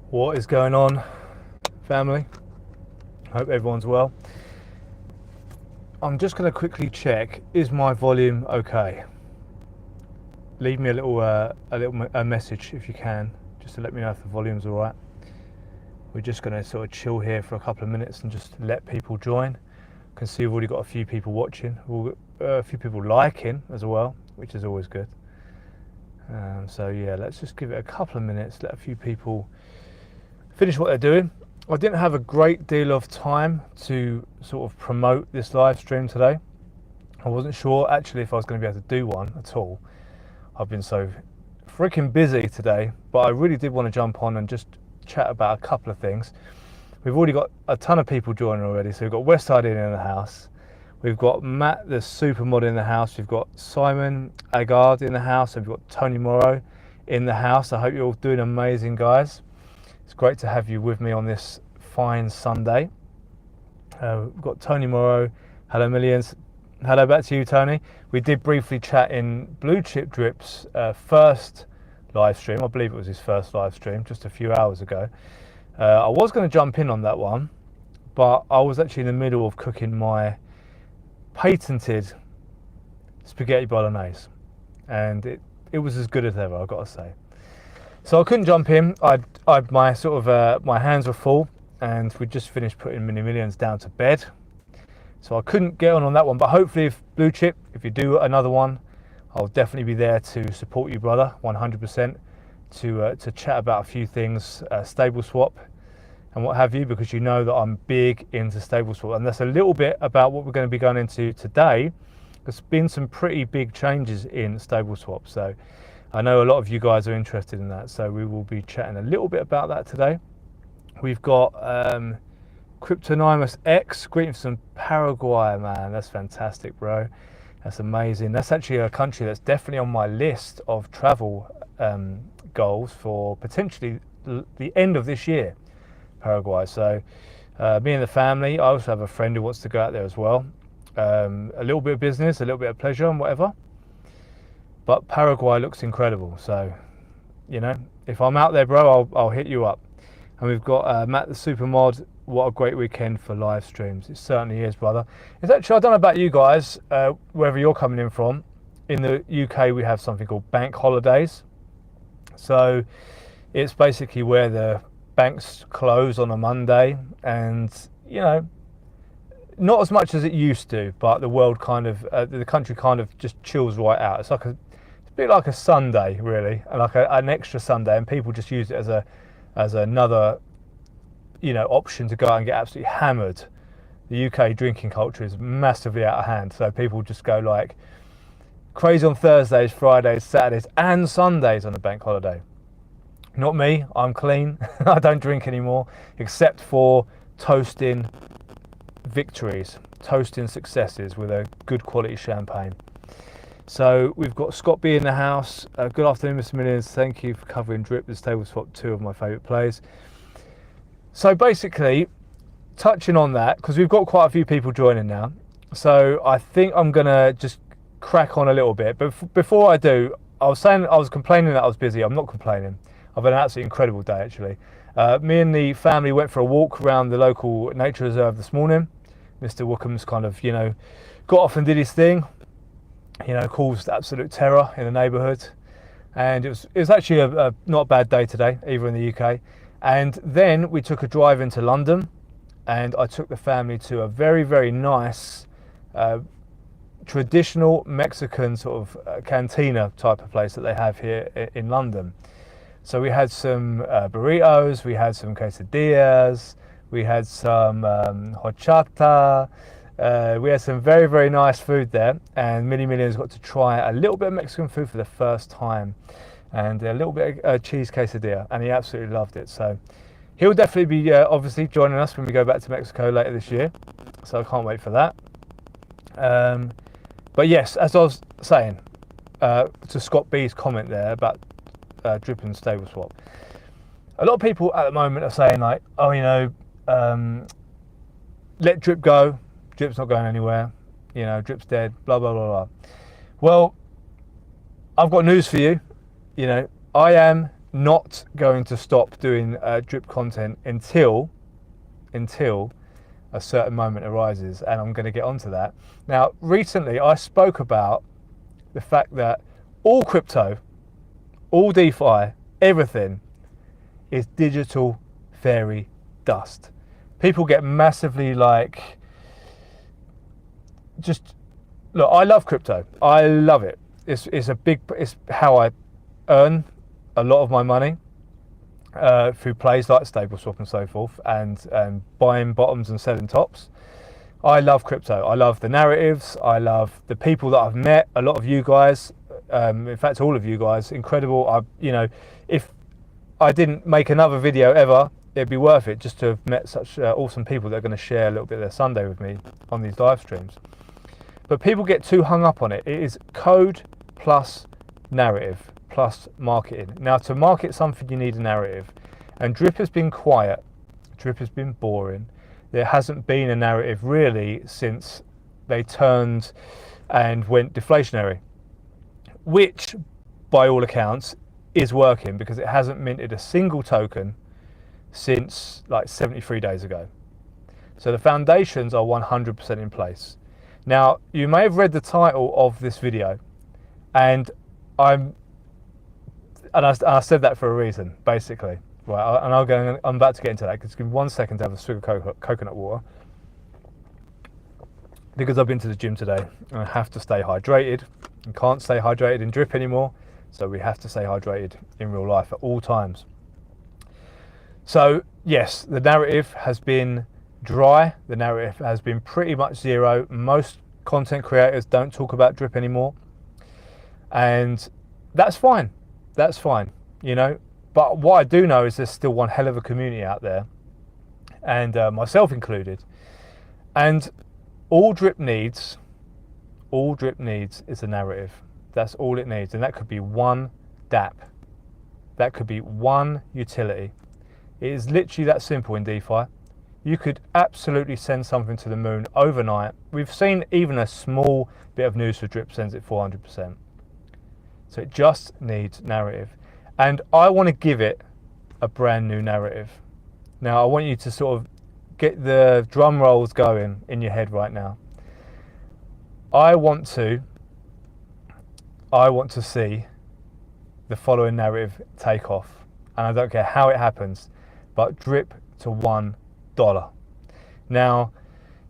What is going on, family? Hope everyone's well. I'm just going to quickly check, is my volume okay? Leave me a little message if you can, just to let me know if the volume's all right. We're just going to sort of chill here for a couple of minutes and just let people join. I can see we've already got a few people watching, a few people liking as well, which is always good. So yeah, let's just give it a couple of minutes, let a few people finish what they're doing. I didn't have a great deal of time to sort of promote this live stream today. I wasn't sure actually if I was going to be able to do one at all. I've been so freaking busy today, but I really did want to jump on and just chat about a couple of things. We've already got a ton of people joining already. So we've got Westside in the house. We've got Matt, the super mod, in the house. We've got Simon Agard in the house. And we've got Tony Morrow in the house. I hope you're all doing amazing, guys. It's great to have you with me on this fine Sunday. We've got Tony Morrow. Hello, Millionz. Hello back to you, Tony. We did briefly chat in WDRIP's first live stream. I believe it was his first live stream just a few hours ago. I was going to jump in on that one, but I was actually in the middle of cooking my patented spaghetti bolognese, and it was as good as ever, I've got to say. So I couldn't jump in. My hands were full, and we just finished putting Millionz down to bed. So I couldn't get on that one, but hopefully if WDRIP, if you do another one, I'll definitely be there to support you, brother, 100%, to chat about a few things, stable swap and what have you, because you know that I'm big into stable swap. And that's a little bit about what we're going to be going into today. There's been some pretty big changes in stable swap. So I know a lot of you guys are interested in that. So we will be chatting a little bit about that today. We've got Cryptonymus X, greetings from Paraguay, man. That's fantastic, bro. That's amazing. That's actually a country that's definitely on my list of travel goals for potentially the end of this year, Paraguay. So me and the family, I also have a friend who wants to go out there as well. A little bit of business, a little bit of pleasure and whatever. But Paraguay looks incredible. So, you know, if I'm out there, bro, I'll hit you up. And we've got Matt the Supermod. What a great weekend for live streams. It certainly is, brother. It's actually, I don't know about you guys, wherever you're coming in from. In the UK, we have something called bank holidays. So it's basically where the banks close on a Monday, and, you know, not as much as it used to, but the world kind of, the country kind of just chills right out. It's a bit like a Sunday, really, like an extra Sunday, and people just use it as another, you know, option to go out and get absolutely hammered. The UK drinking culture is massively out of hand, so people just go like crazy on Thursdays, Fridays, Saturdays and Sundays on a bank holiday. Not me, I'm clean. I don't drink anymore, except for toasting victories, toasting successes with a good quality champagne. So we've got Scott B in the house. Good afternoon, Mr. Millionz. Thank you for covering DRIP, the stable swap, two of my favourite plays. So basically, touching on that, because we've got quite a few people joining now, so I think I'm going to just crack on a little bit. But before I do, I was complaining that I was busy. I'm not complaining. I've had an absolutely incredible day, actually. Me and the family went for a walk around the local nature reserve this morning. Mr. Wookham's kind of, you know, got off and did his thing, you know, caused absolute terror in the neighbourhood. And it was actually a not a bad day today, either in the UK. And then we took a drive into London, and I took the family to a very, very nice traditional Mexican sort of cantina type of place that they have here in London. So we had some burritos, we had some quesadillas, we had some horchata, we had some very, very nice food there, and Millionz got to try a little bit of Mexican food for the first time, and a little bit of cheese quesadilla, and he absolutely loved it. So he'll definitely be obviously joining us when we go back to Mexico later this year, so I can't wait for that. But yes, as I was saying, to Scott B's comment there about DRIP and stable swap, a lot of people at the moment are saying like, oh, you know, let DRIP go, DRIP's not going anywhere, you know, DRIP's dead, blah, blah, blah, blah. Well, I've got news for you. You know, I am not going to stop doing drip content until a certain moment arises, and I'm going to get onto that. Now, recently I spoke about the fact that all crypto, all DeFi, everything is digital fairy dust. People get massively like, just look, I love crypto. I love it. It's how I earn a lot of my money through plays like StableSwap and so forth, and buying bottoms and selling tops. I love crypto. I love the narratives. I love the people that I've met. A lot of you guys, in fact, all of you guys, incredible. If I didn't make another video ever, it'd be worth it just to have met such awesome people that are going to share a little bit of their Sunday with me on these live streams. But people get too hung up on it. It is code plus narrative plus marketing. Now, to market something, you need a narrative. And Drip has been quiet. Drip has been boring. There hasn't been a narrative really since they turned and went deflationary, which, by all accounts, is working because it hasn't minted a single token since like 73 days ago. So the foundations are 100% in place. Now, you may have read the title of this video, and I said that for a reason, basically. Right, and I'm about to get into that. Just give me 1 second to have a swig of coconut water, because I've been to the gym today and I have to stay hydrated. You can't stay hydrated in drip anymore, so we have to stay hydrated in real life at all times. So yes, the narrative has been dry. The narrative has been pretty much zero. Most content creators don't talk about drip anymore, and that's fine. That's fine, you know. But what I do know is there's still one hell of a community out there, and myself included. And all drip needs is a narrative. That's all it needs, and that could be one DApp. That could be one utility. It is literally that simple in DeFi. You could absolutely send something to the moon overnight. We've seen even a small bit of news for drip sends it 400%. So it just needs narrative. And I want to give it a brand new narrative. Now, I want you to sort of get the drum rolls going in your head right now. I want to see the following narrative take off. And I don't care how it happens, but drip to $1. Now,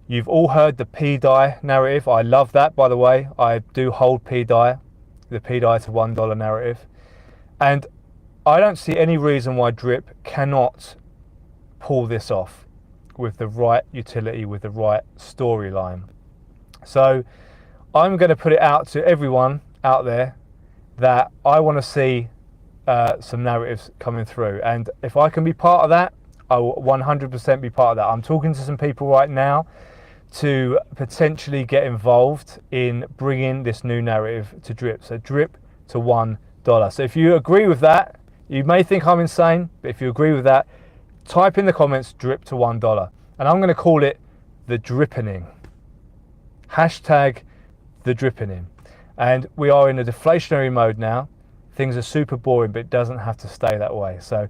you've all heard the PDRIP narrative. I love that, by the way. I do hold PDRIP, the PDRIP to $1 narrative. And I don't see any reason why drip cannot pull this off with the right utility, with the right storyline. So I'm going to put it out to everyone out there that I want to see some narratives coming through. And if I can be part of that, I will 100% be part of that. I'm talking to some people right now to potentially get involved in bringing this new narrative to drip. So drip to $1. So if you agree with that, you may think I'm insane, but if you agree with that, type in the comments drip to $1. And I'm going to call it the drippening. Hashtag the drippening. And we are in a deflationary mode now. Things are super boring, but it doesn't have to stay that way. So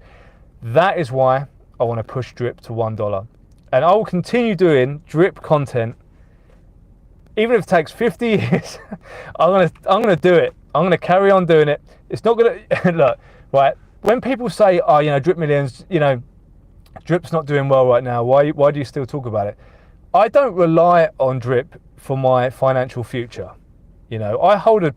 that is why I want to push drip to $1. And I will continue doing drip content, even if it takes 50 years. I'm gonna do it. I'm gonna carry on doing it. It's not gonna look right. When people say, "Oh, you know, Drip Millions, you know, drip's not doing well right now. Why do you still talk about it?" I don't rely on drip for my financial future. You know, I hold a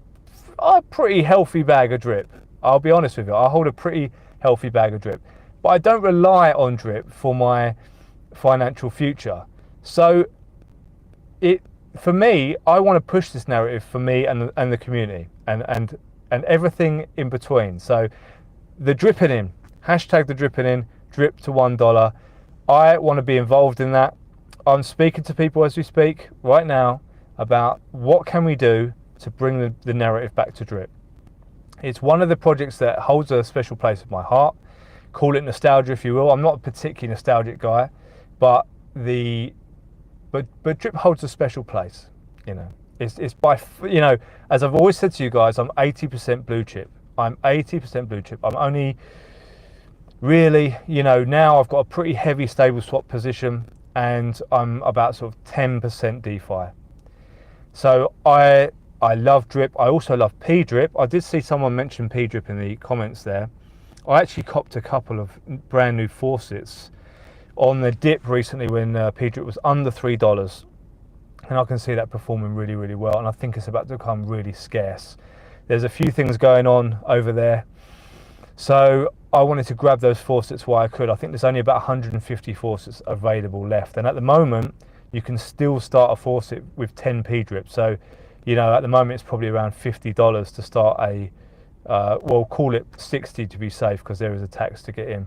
pretty healthy bag of drip. I'll be honest with you. I hold a pretty healthy bag of drip, but I don't rely on drip for my financial future. So for me, I want to push this narrative for me and the community and everything in between. So the dripping in, hashtag the dripping in, drip to $1. I want to be involved in that. I'm speaking to people as we speak right now about what can we do to bring the narrative back to drip. It's one of the projects that holds a special place in my heart. Call it nostalgia if you will. I'm not a particularly nostalgic guy, but drip holds a special place. You know, it's by, you know, as I've always said to you guys, I'm 80% blue chip. I'm 80% blue chip. I'm only really, you know, now I've got a pretty heavy stable swap position, and I'm about sort of 10% DeFi. So I love drip. I also love PDRIP. I did see someone mention PDRIP in the comments there. I actually copped a couple of brand new faucets on the dip recently when PDRIP was under $3, and I can see that performing really, really well, and I think it's about to become really scarce. There's a few things going on over there, so I wanted to grab those faucets while I could. I think there's only about 150 faucets available left, and at the moment you can still start a faucet with 10 PDRIP. So, you know, at the moment it's probably around $50 to start a well, call it 60 to be safe, because there is a tax to get in.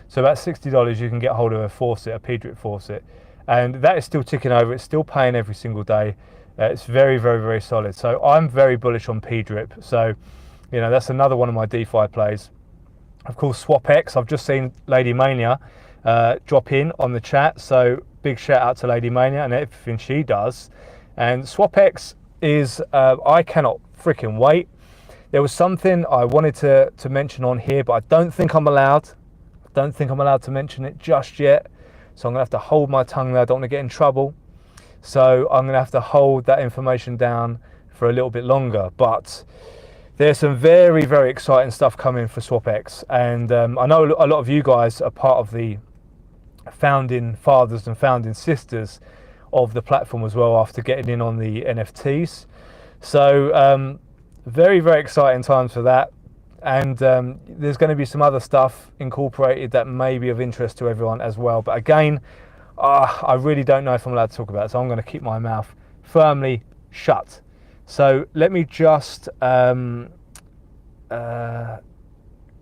So about $60 you can get hold of a faucet, a PDRIP faucet, and that is still ticking over. It's still paying every single day. It's very, very, very solid. So I'm very bullish on PDRIP. So, you know, that's another one of my DeFi plays. Of course, SwapX, I've just seen Lady Mania drop in on the chat. So big shout out to Lady Mania and everything she does. And SwapX is, I cannot freaking wait. There was something I wanted to mention on here, but I don't think I'm allowed. I don't think I'm allowed to mention it just yet. So I'm gonna have to hold my tongue there. I don't want to get in trouble. So I'm gonna have to hold that information down for a little bit longer. But there's some very, very exciting stuff coming for SwapX. And I know a lot of you guys are part of the founding fathers and founding sisters of the platform as well, after getting in on the NFTs. So very, very exciting times for that. And there's going to be some other stuff incorporated that may be of interest to everyone as well. But again, I really don't know if I'm allowed to talk about it, so I'm going to keep my mouth firmly shut. So let me just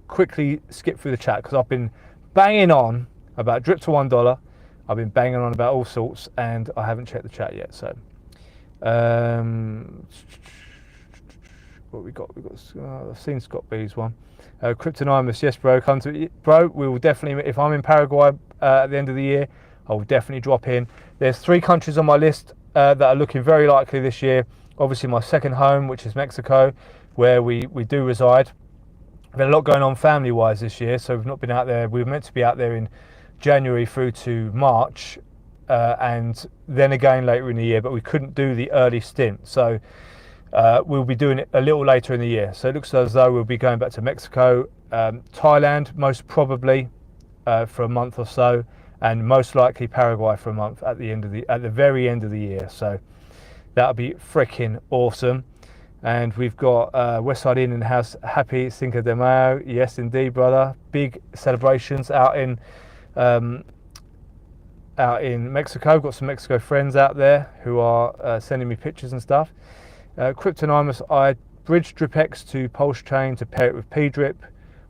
quickly skip through the chat, because I've been banging on about drip to $1. I've been banging on about all sorts, and I haven't checked the chat yet. So what we got? I've seen Scott B's one. Cryptonymous, yes, bro. Come to bro. We will definitely. If I'm in Paraguay at the end of the year, I will definitely drop in. There's 3 countries on my list that are looking very likely this year. Obviously, my second home, which is Mexico, where we do reside. There's been a lot going on family-wise this year, so we've not been out there. We were meant to be out there in January through to March, and then again later in the year, but we couldn't do the early stint. So we'll be doing it a little later in the year. So it looks as though we'll be going back to Mexico, Thailand most probably for a month or so, and most likely Paraguay for a month at the very end of the year. So that'll be freaking awesome. And we've got Westside Inn in the house. Happy Cinco de Mayo. Yes, indeed, brother. Big celebrations out in Mexico. Got some Mexico friends out there who are sending me pictures and stuff. Cryptonymous, I bridged DripX to Pulse Chain to pair it with PDRIP.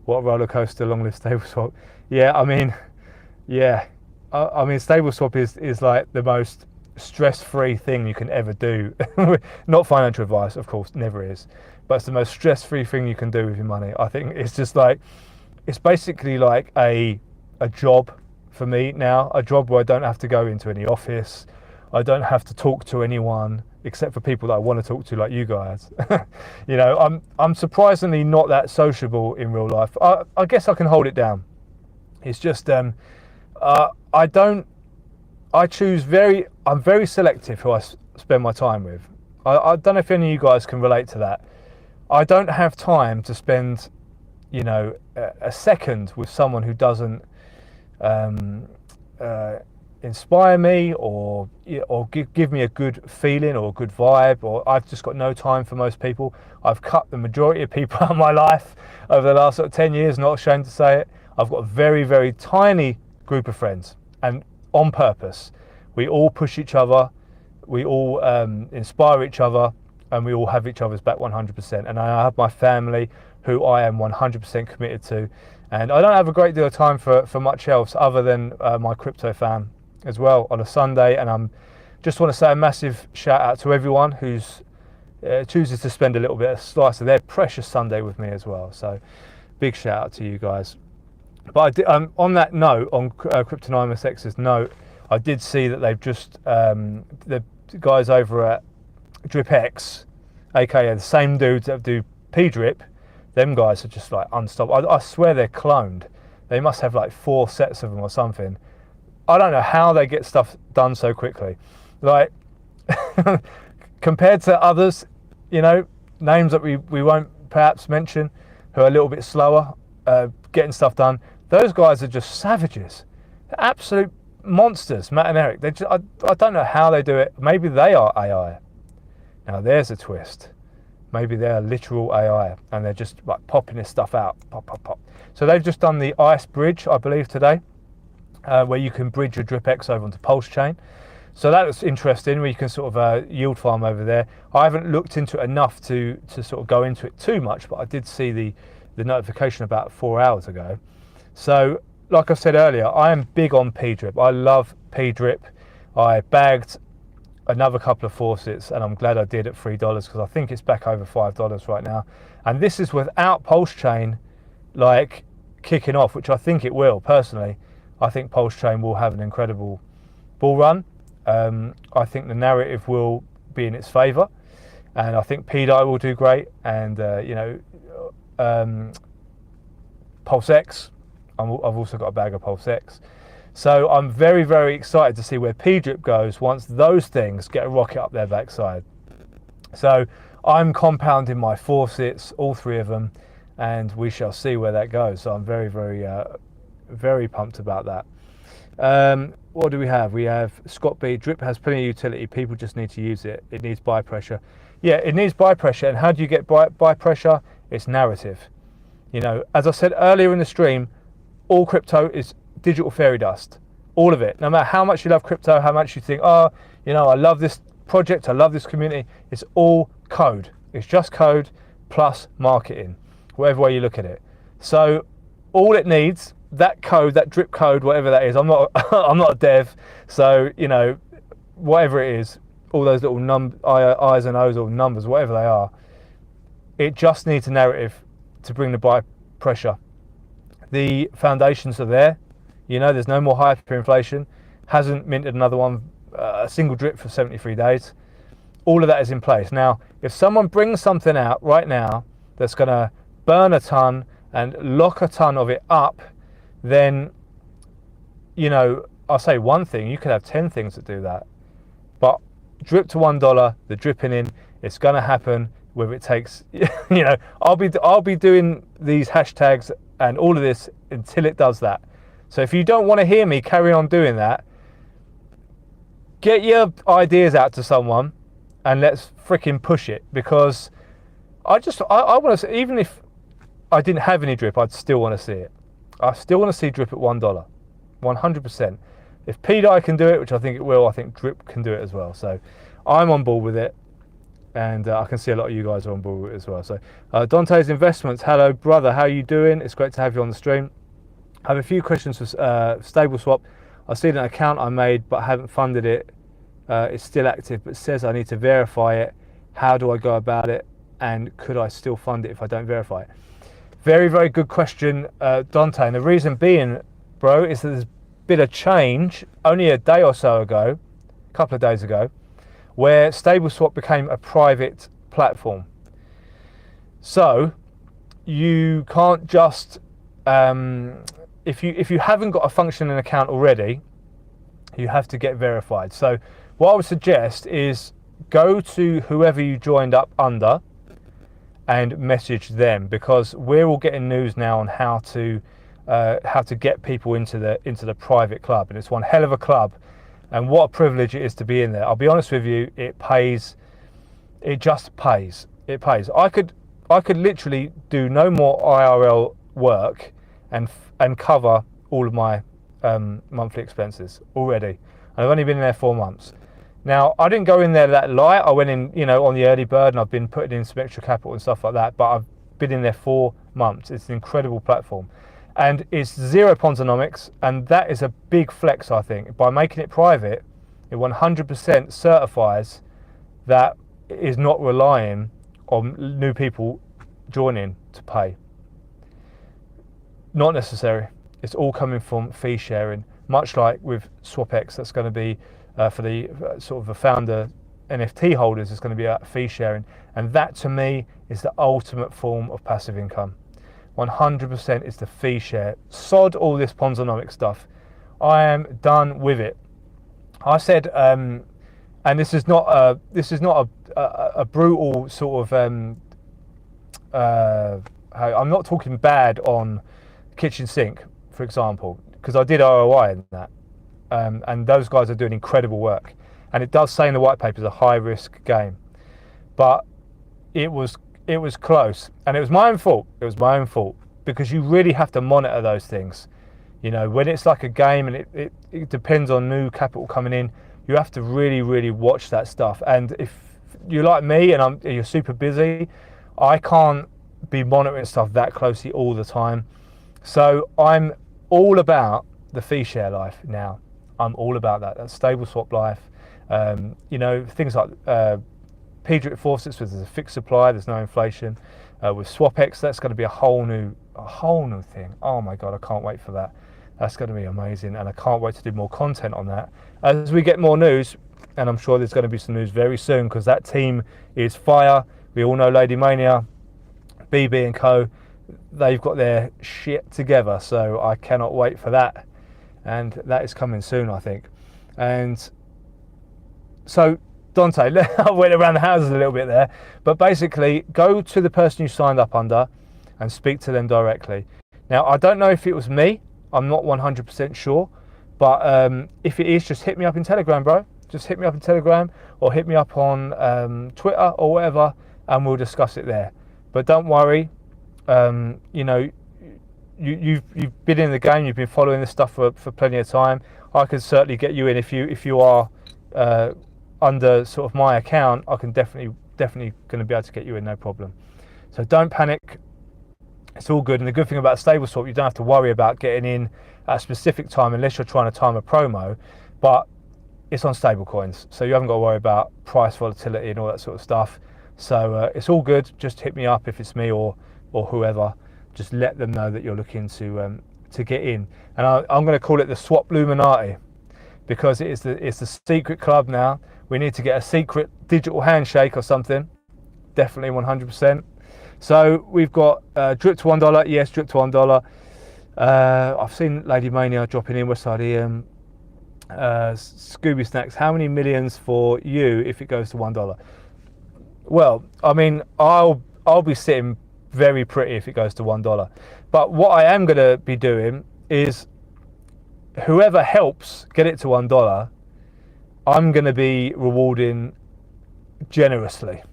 What a roller coaster, long live stable swap. Yeah, I mean, stable swap is like the most stress-free thing you can ever do. Not financial advice, of course, never is, but it's the most stress-free thing you can do with your money. I think it's just like, it's basically like a job for me now, a job where I don't have to go into any office. I don't have to talk to anyone except for people that I want to talk to, like you guys. You know, I'm surprisingly not that sociable in real life. I guess I can hold it down. It's just I'm very selective who I spend my time with. I don't know if any of you guys can relate to that. I don't have time to spend, you know, a second with someone who doesn't inspire me or give me a good feeling or a good vibe. Or I've just got no time for most people. I've cut the majority of people out of my life over the last sort of 10 years, not ashamed to say it. I've got a very, very tiny group of friends, and on purpose. We all push each other, we all inspire each other, and we all have each other's back 100%. And I have my family who I am 100% committed to. And I don't have a great deal of time for much else other than my crypto fam as well on a Sunday. And I'm just want to say a massive shout out to everyone who's chooses to spend a little bit of slice of their precious Sunday with me as well. So big shout out to you guys. But I did, on that note, on Cryptonymous X's note, I did see that they've just, the guys over at DripX, aka the same dudes that do PDRIP, them guys are just like unstoppable. I swear they're cloned. They must have like 4 sets of them or something. I don't know how they get stuff done so quickly. Like, compared to others, you know, names that we won't perhaps mention, who are a little bit slower getting stuff done, those guys are just savages. They're absolute monsters, Matt and Eric. They just, I don't know how they do it. Maybe they are AI. Now there's a twist. Maybe they're literal AI and they're just like popping this stuff out, pop, pop, pop. So they've just done the ICE bridge, I believe, today, where you can bridge your DRIP-X over onto Pulse Chain. So that was interesting, where you can sort of yield farm over there. I haven't looked into it enough to sort of go into it too much, but I did see the notification about 4 hours ago. So like I said earlier, I am big on PDRIP. I love PDRIP. I bagged another couple of faucets, and I'm glad I did at $3 because I think it's back over $5 right now. And this is without Pulse Chain like kicking off, which I think it will. Personally, I think Pulse Chain will have an incredible bull run. I think the narrative will be in its favour, and I think PDI will do great. And you know, Pulse X, I've also got a bag of Pulse X. So I'm very, very excited to see where PDRIP goes once those things get a rocket up their backside. So I'm compounding my faucets, all 3 of them, and we shall see where that goes. So I'm very, very, very pumped about that. What do we have? We have Scott B. Drip has plenty of utility. People just need to use it. It needs buy pressure. Yeah, it needs buy pressure. And how do you get buy pressure? It's narrative. You know, as I said earlier in the stream, all crypto is digital fairy dust, all of it. No matter how much you love crypto, how much you think, oh, you know, I love this project, I love this community, it's all code. It's just code plus marketing, whatever way you look at it. So all it needs, that code, that drip code, whatever that is, I'm not I'm not a dev, so you know, whatever it is, all those little I's and O's or numbers, whatever they are, it just needs a narrative to bring the buy pressure. The foundations are there. You know, there's no more hyperinflation. Hasn't minted another one, a single drip for 73 days. All of that is in place. Now, if someone brings something out right now that's going to burn a ton and lock a ton of it up, then, you know, I'll say one thing, you could have 10 things that do that. But drip to $1, the dripping in, it's going to happen, whether it takes, you know, I'll be doing these hashtags and all of this until it does that. So if you don't want to hear me carry on doing that, get your ideas out to someone and let's freaking push it, because I want to, even if I didn't have any drip, I'd still want to see it. I still want to see drip at $1, 100%. If PDI can do it, which I think it will, I think drip can do it as well. So I'm on board with it, and I can see a lot of you guys are on board with it as well. So Dante's Investments, hello brother, how are you doing? It's great to have you on the stream. I have a few questions for StableSwap. I see an account I made but haven't funded it. It's still active but says I need to verify it. How do I go about it, and could I still fund it if I don't verify it? Very, very good question, Dante. And the reason being, bro, is that there's been a change only a day or so ago, a couple of days ago, where StableSwap became a private platform. So you can't just if you haven't got a functioning account already, you have to get verified. So what I would suggest is go to whoever you joined up under and message them, because we're all getting news now on how to get people into the private club, and it's one hell of a club, and what a privilege it is to be in there. I'll be honest with you, it pays. It just pays. It pays. I could literally do no more IRL work and cover all of my monthly expenses already. I've only been in there 4 months. Now, I didn't go in there that light. I went in, you know, on the early bird, and I've been putting in some extra capital and stuff like that, but I've been in there 4 months. It's an incredible platform. And it's zero Ponzonomics, and that is a big flex, I think. By making it private, it 100% certifies that it is not relying on new people joining to pay. Not necessary. It's all coming from fee sharing, much like with SwapX. That's going to be for the sort of a founder NFT holders is going to be a fee sharing, and that to me is the ultimate form of passive income. 100% is the fee share. Sod all this Ponzonomic stuff. I am done with it. I said, and this is not a brutal sort of. I'm not talking bad on kitchen sink, for example, because I did ROI in that, and those guys are doing incredible work. And it does say in the white paper it's a high risk game, but it was close, and it was my own fault. It was my own fault, because you really have to monitor those things. You know, when it's like a game and it depends on new capital coming in, you have to really watch that stuff. And if you're like me and you're super busy, I can't be monitoring stuff that closely all the time. So I'm all about the fee share life now. I'm all about that. That's stable swap life. You know, things like PDRIP faucets, where there's a fixed supply, there's no inflation. With SwapX, that's going to be a whole new thing. Oh my God, I can't wait for that. That's going to be amazing, and I can't wait to do more content on that as we get more news. And I'm sure there's going to be some news very soon, because that team is fire. We all know Lady Mania, BB and Co. They've got their shit together, so I cannot wait for that. And that is coming soon, I think. And so, Dante, I went around the houses a little bit there, but basically go to the person you signed up under and speak to them directly. Now, I don't know if it was me. I'm not 100% sure, but if it is, just hit me up in Telegram, bro. Just hit me up in Telegram, or hit me up on Twitter or whatever, and we'll discuss it there. But don't worry, you know, you've been in the game, you've been following this stuff for plenty of time. I can certainly get you in if you are under sort of my account. I can definitely going to be able to get you in, no problem. So don't panic. It's all good. And the good thing about stable swap, you don't have to worry about getting in at a specific time unless you're trying to time a promo. But it's on stable coins, so you haven't got to worry about price volatility and all that sort of stuff. So it's all good. Just hit me up if it's me or whoever. Just let them know that you're looking to get in. And I'm going to call it the Swap Luminati, because it's the secret club now. We need to get a secret digital handshake or something. Definitely 100%. So we've got drip to $1. Yes, drip to $1. I've seen Lady Mania dropping in, Westside EM. Scooby Snacks, how many millions for you if it goes to $1? Well, I mean, I'll be sitting very pretty if it goes to $1. But what I am going to be doing is, whoever helps get it to $1, I'm going to be rewarding generously.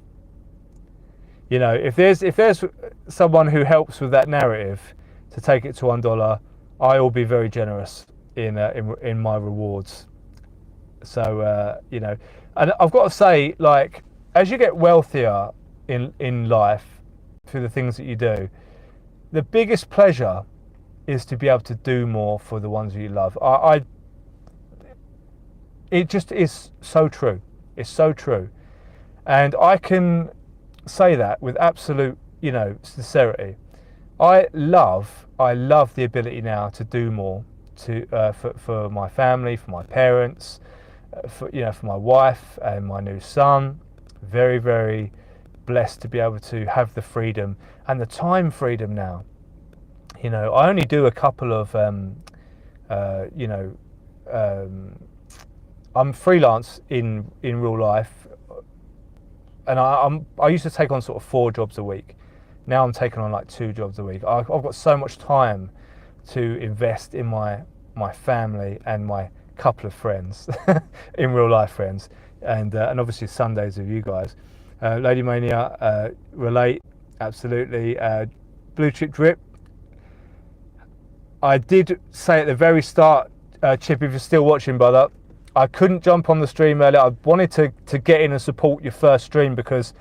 You know, if there's someone who helps with that narrative to take it to $1, I will be very generous in my rewards. So you know, and I've got to say, like, as you get wealthier in life through the things that you do, the biggest pleasure is to be able to do more for the ones you love. It just is so true. It's so true, and I can say that with absolute, you know, sincerity. I love the ability now to do more for my family, for my parents, for my wife and my new son. Very, very blessed to be able to have the freedom and the time freedom now. You know, I only do a couple of I'm freelance in real life, and I used to take on sort of 4 jobs a week. Now I'm taking on like 2 jobs a week. I've got so much time to invest in my family and my couple of friends, in real life friends, and obviously Sundays with you guys. Lady Mania, relate, absolutely. Blue chip drip. I did say at the very start, Chip, if you're still watching, brother, I couldn't jump on the stream earlier. I wanted to get in and support your first stream, because,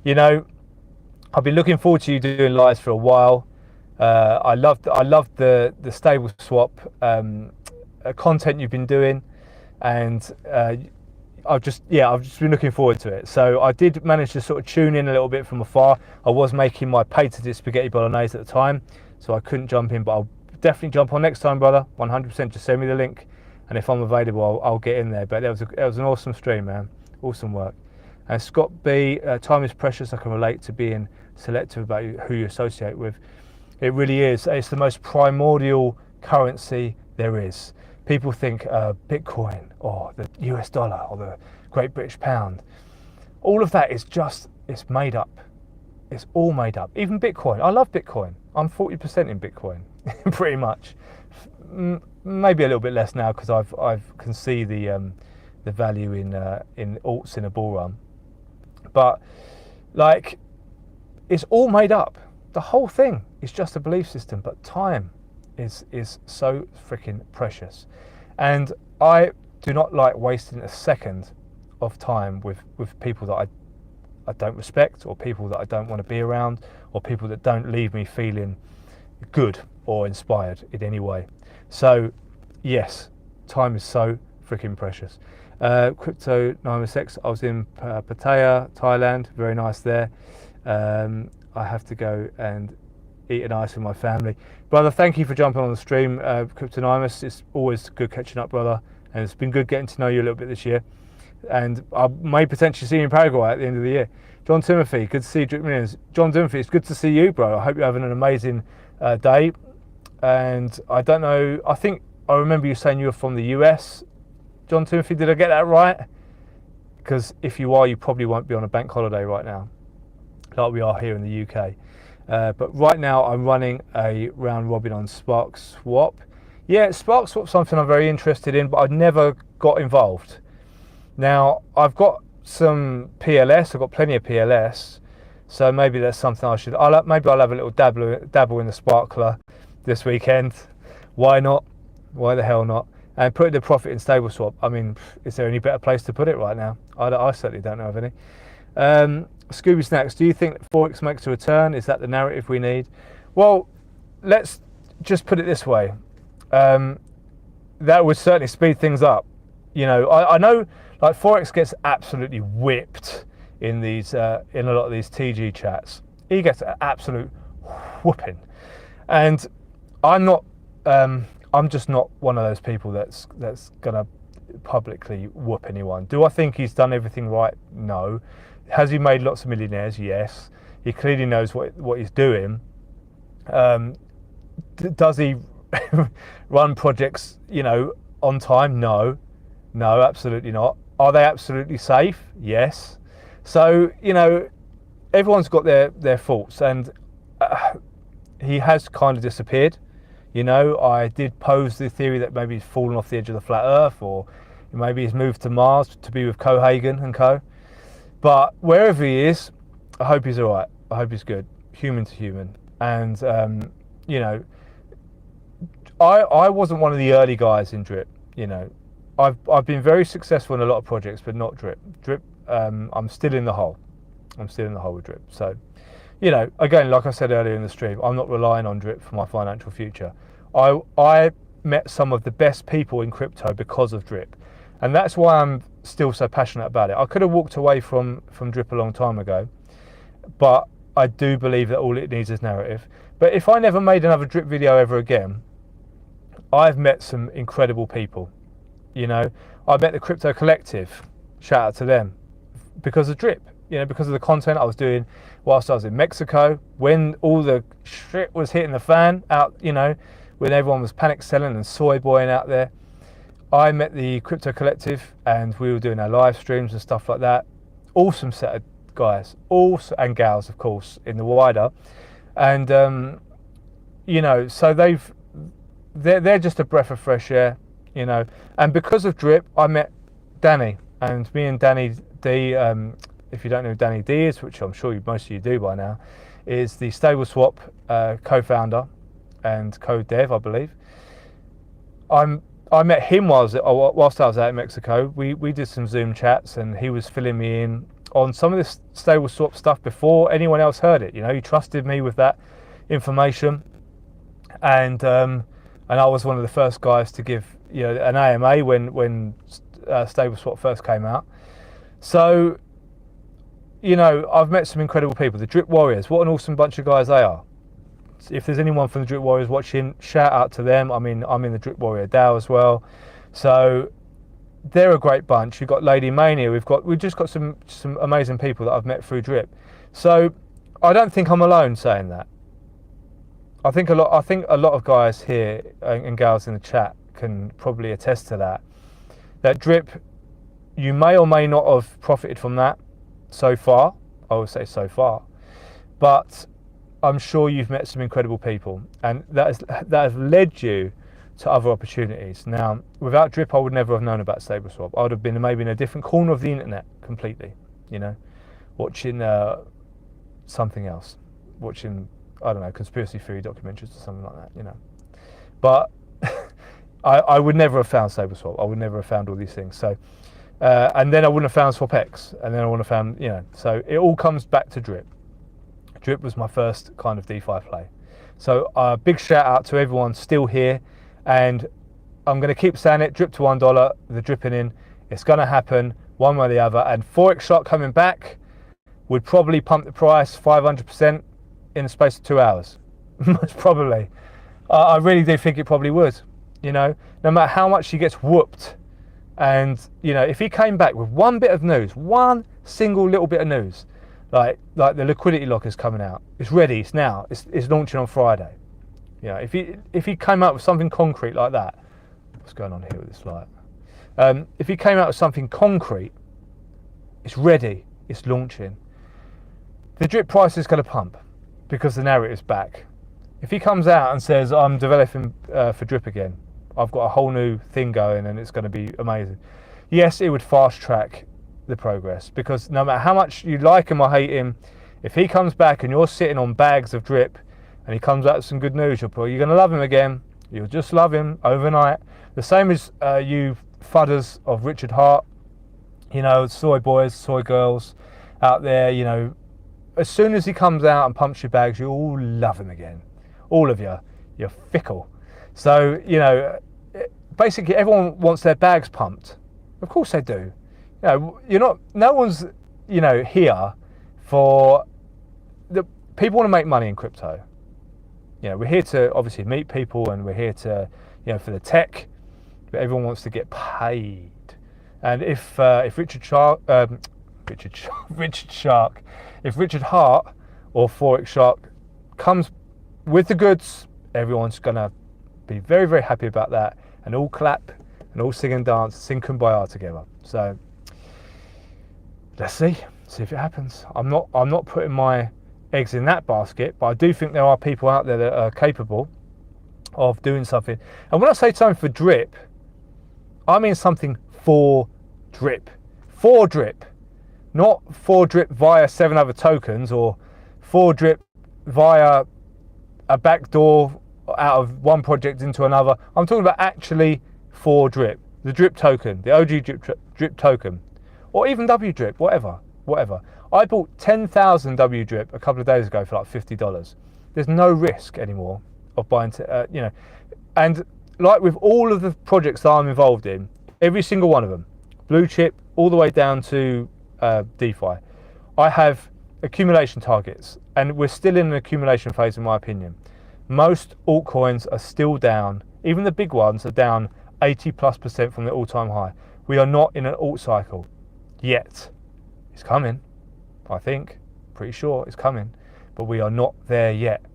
you know, I've been looking forward to you doing lives for a while. I loved the stable swap content you've been doing, and I've just been looking forward to it. So I did manage to sort of tune in a little bit from afar. I was making my pate spaghetti bolognese at the time, so I couldn't jump in, but I'll definitely jump on next time, brother. 100%. Just send me the link, and if I'm available, I'll get in there. But that was an awesome stream, man. Awesome work. And Scott B, time is precious. I can relate to being selective about who you associate with. It really is. It's the most primordial currency there is. People think Bitcoin or the US dollar or the Great British Pound. All of that is just, it's made up. It's all made up. Even Bitcoin. I love Bitcoin. I'm 40% in Bitcoin, pretty much. Maybe a little bit less now because I can see the value in alts in a bull run. But like, it's all made up. The whole thing is just a belief system. But time is so freaking precious, and I do not like wasting a second of time with people that I don't respect, or people that I don't want to be around, or people that don't leave me feeling good or inspired in any way. So yes, time is so freaking precious. Crypto 906, I was in Pattaya, Thailand, very nice there. I have to go and eat an ice with my family. Brother, thank you for jumping on the stream, Cryptonimus. It's always good catching up, brother, and it's been good getting to know you a little bit this year. And I may potentially see you in Paraguay at the end of the year. John Timothy, good to see you, Drip Millionz. John Timothy, it's good to see you, bro. I hope you're having an amazing day. And I don't know, I think I remember you saying you were from the US. John Timothy, did I get that right? Because if you are, you probably won't be on a bank holiday right now, like we are here in the UK. But right now I'm running a round robin on Spark Swap. Yeah, Spark Swap's something I'm very interested in, but I've never got involved. Now, I've got some PLS, I've got plenty of PLS, so maybe that's something I should, maybe I'll have a little dabble in the Sparkler this weekend. Why not? Why the hell not? And put the profit in stable swap. I mean, is there any better place to put it right now? I certainly don't know of any. Scooby Snacks, do you think that Forex makes a return? Is that the narrative we need? Well, let's just put it this way. That would certainly speed things up. You know, I know, like, Forex gets absolutely whipped in these in a lot of these TG chats. He gets an absolute whooping, and I'm not. I'm just not one of those people that's gonna publicly whoop anyone. Do I think he's done everything right? No. Has he made lots of millionaires? Yes. He clearly knows what he's doing. Does he run projects, you know, on time? No. No, absolutely not. Are they absolutely safe? Yes. So, you know, everyone's got their faults, and he has kind of disappeared. You know, I did pose the theory that maybe he's fallen off the edge of the flat earth, or maybe he's moved to Mars to be with Cohagen and co. But wherever he is, I hope he's all right. I hope he's good, human to human. And, you know, I wasn't one of the early guys in Drip. You know, I've been very successful in a lot of projects, but not Drip. Drip, I'm still in the hole. I'm still in the hole with Drip. So, you know, again, like I said earlier in the stream, I'm not relying on Drip for my financial future. I met some of the best people in crypto because of Drip. And that's why I'm still so passionate about it. I could have walked away from Drip a long time ago, but I do believe that all it needs is narrative. But if I never made another Drip video ever again, I've met some incredible people. You know, I met the Crypto Collective, shout out to them, because of Drip. You know, because of the content I was doing whilst I was in Mexico, when all the shit was hitting the fan out, you know, when everyone was panic selling and soy boying out there. I met the Crypto Collective, and we were doing our live streams and stuff like that. Awesome set of guys, and gals, of course, in the wider. And, you know, so they're just a breath of fresh air, you know. And because of Drip, I met Danny, and me and Danny D, if you don't know who Danny D is, which I'm sure most of you do by now, is the Stable Swap co-founder and co-dev, I believe. I met him whilst I was out in Mexico. We did some Zoom chats, and he was filling me in on some of this Stable Swap stuff before anyone else heard it. You know, he trusted me with that information, and I was one of the first guys to give, you know, an AMA when Stable Swap first came out. So, you know, I've met some incredible people. The Drip Warriors, what an awesome bunch of guys they are. If there's anyone from the Drip Warriors watching, shout out to them. I mean, I'm in the Drip Warrior DAO as well. So, they're a great bunch. We've got Lady Mania. We've just got some amazing people that I've met through Drip. So I don't think I'm alone saying that. I think a lot of guys here and gals in the chat can probably attest to that. That Drip, you may or may not have profited from that so far. I would say so far, but I'm sure you've met some incredible people, and that has led you to other opportunities. Now, without Drip, I would never have known about StableSwap. I would have been maybe in a different corner of the internet completely, you know, watching something else, watching, I don't know, conspiracy theory documentaries or something like that, you know. But I would never have found StableSwap. I would never have found all these things. So, and then I wouldn't have found SwapX, and then I wouldn't have found, you know. So it all comes back to Drip. Drip was my first kind of DeFi play. So big shout out to everyone still here. And I'm going to keep saying it, drip to $1, the dripping in. It's going to happen one way or the other. And Forex shock coming back would probably pump the price 500% in the space of 2 hours. Most probably. I really do think it probably would. You know, no matter how much he gets whooped. And, you know, if he came back with one bit of news, one single little bit of news, like the liquidity lock is coming out. It's ready, it's now, it's launching on Friday. You know, if he came out with something concrete like that, what's going on here with this light? If he came out with something concrete, it's ready, it's launching. The drip price is going to pump because the narrative's back. If he comes out and says, I'm developing for drip again, I've got a whole new thing going and it's going to be amazing. Yes, it would fast track the progress, because no matter how much you like him or hate him, if he comes back and you're sitting on bags of drip, and he comes out with some good news, you're going to love him again. You'll just love him overnight. The same as you fudders of Richard Hart, you know, soy boys, soy girls out there, you know, as soon as he comes out and pumps your bags, you all love him again. All of you. You're fickle. So, you know, basically everyone wants their bags pumped. Of course they do. You know, no one's, you know, here for people want to make money in crypto. You know, we're here to obviously meet people, and we're here to, you know, for the tech, but everyone wants to get paid. And if Richard Hart or Forex Shark comes with the goods, everyone's gonna be very, very happy about that, and all clap and all sing and dance, sing Kumbaya together. So let's see if it happens. I'm not putting my eggs in that basket, but I do think there are people out there that are capable of doing something. And when I say something for drip, I mean something for drip. For drip. Not for drip via 7 other tokens, or for drip via a backdoor out of one project into another. I'm talking about actually for drip. The drip token, the OG drip token, or even WDRIP, whatever. I bought 10,000 WDRIP a couple of days ago for like $50. There's no risk anymore of buying, you know. And like with all of the projects that I'm involved in, every single one of them, blue chip all the way down to DeFi, I have accumulation targets, and we're still in an accumulation phase in my opinion. Most altcoins are still down. Even the big ones are down 80+% from the all-time high. We are not in an alt cycle yet. It's coming. I think, pretty sure it's coming, but we are not there yet.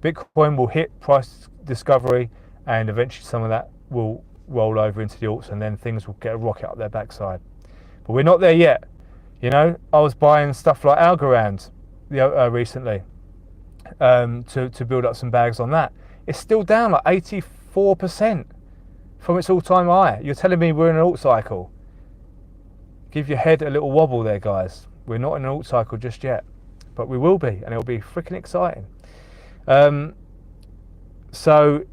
Bitcoin will hit price discovery, and eventually some of that will roll over into the alts, and then things will get a rocket up their backside. But we're not there yet. You know, I was buying stuff like Algorand recently to build up some bags on that. It's still down like 84% from its all-time high. You're telling me we're in an alt cycle? Give your head a little wobble there, guys. We're not in an alt cycle just yet, but we will be, and it'll be freaking exciting. So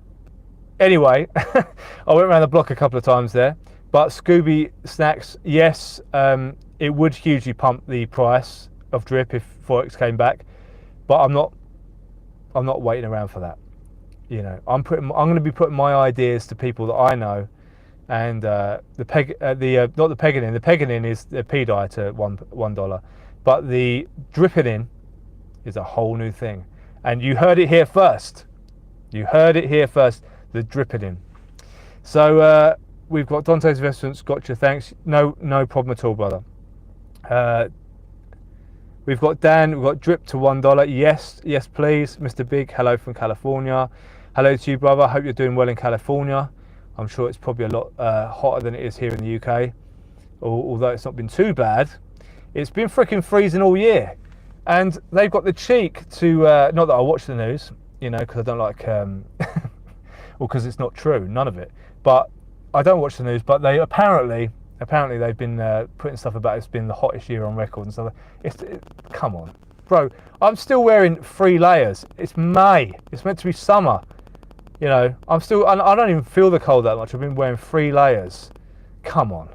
anyway, I went around the block a couple of times there, but Scooby Snacks, yes, it would hugely pump the price of drip if Forex came back, but I'm not waiting around for that. You know, I'm going to be putting my ideas to people that I know. And not the pegging in. The pegging in is the PDRIP to $1, but the dripping in is a whole new thing. And you heard it here first. You heard it here first. The dripping in. So we've got Dante's Investments. Gotcha. Thanks. No problem at all, brother. We've got Dan. We've got Drip to $1. Yes, please, Mr. Big. Hello from California. Hello to you, brother. Hope you're doing well in California. I'm sure it's probably a lot hotter than it is here in the UK. Although it's not been too bad. It's been freaking freezing all year, and they've got the cheek to. Not that I watch the news, you know, because I don't like. Well, because it's not true, none of it. But I don't watch the news. But they apparently they've been putting stuff about it's been the hottest year on record and stuff. Come on, bro. I'm still wearing 3 layers. It's May. It's meant to be summer. You know, I don't even feel the cold that much. I've been wearing 3 layers. Come on.